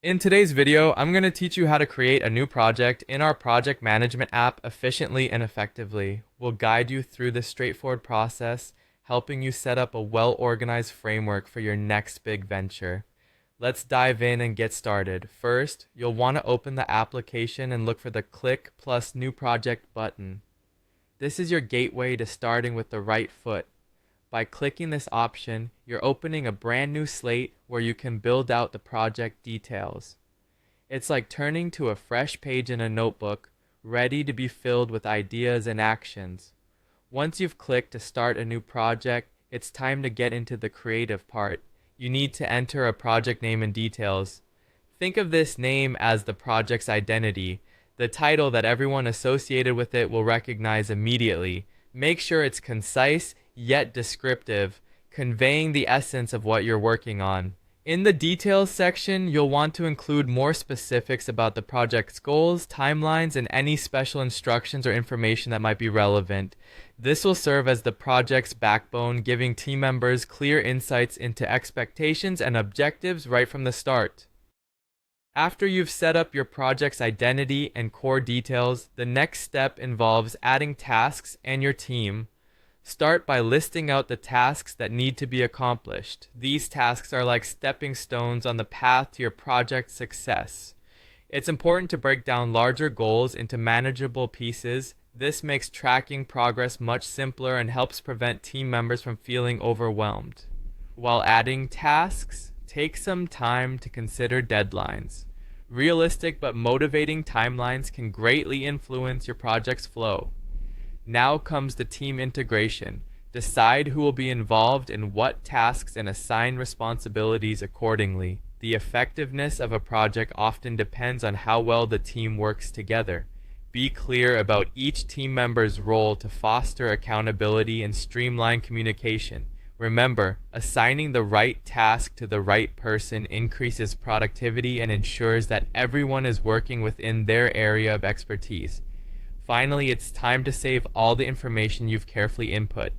In today's video, I'm going to teach you how to create a new project in our project management app efficiently and effectively. We'll guide you through this straightforward process, helping you set up a well-organized framework for your next big venture. Let's dive in and get started. First, you'll want to open the application and look for the Click plus New Project button. This is your gateway to starting with the right foot. By clicking this option, you're opening a brand new slate where you can build out the project details. It's like turning to a fresh page in a notebook, ready to be filled with ideas and actions. Once you've clicked to start a new project, it's time to get into the creative part. You need to enter a project name and details. Think of this name as the project's identity, the title that everyone associated with it will recognize immediately. Make sure it's concise yet descriptive, conveying the essence of what you're working on. In the details section, you'll want to include more specifics about the project's goals, timelines, and any special instructions or information that might be relevant. This will serve as the project's backbone, giving team members clear insights into expectations and objectives right from the start. After you've set up your project's identity and core details, the next step involves adding tasks and your team. Start by listing out the tasks that need to be accomplished. These tasks are like stepping stones on the path to your project's success. It's important to break down larger goals into manageable pieces. This makes tracking progress much simpler and helps prevent team members from feeling overwhelmed. While adding tasks, take some time to consider deadlines. Realistic but motivating timelines can greatly influence your project's flow. Now comes the team integration. Decide who will be involved in what tasks and assign responsibilities accordingly. The effectiveness of a project often depends on how well the team works together. Be clear about each team member's role to foster accountability and streamline communication. Remember, assigning the right task to the right person increases productivity and ensures that everyone is working within their area of expertise. Finally, it's time to save all the information you've carefully input.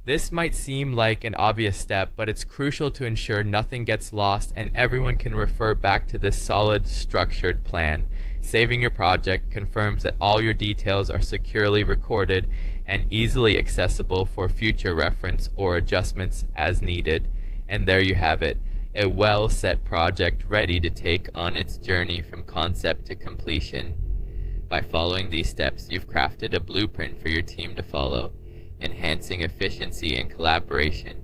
This might seem like an obvious step, but it's crucial to ensure nothing gets lost and everyone can refer back to this solid, structured plan. Saving your project confirms that all your details are securely recorded and easily accessible for future reference or adjustments as needed. And there you have it, a well-set project ready to take on its journey from concept to completion. By following these steps, you've crafted a blueprint for your team to follow, enhancing efficiency and collaboration.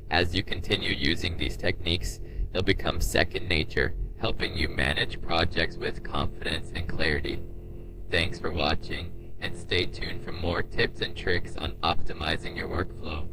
As you continue using these techniques, they'll become second nature, helping you manage projects with confidence and clarity. Thanks for watching, and stay tuned for more tips and tricks on optimizing your workflow.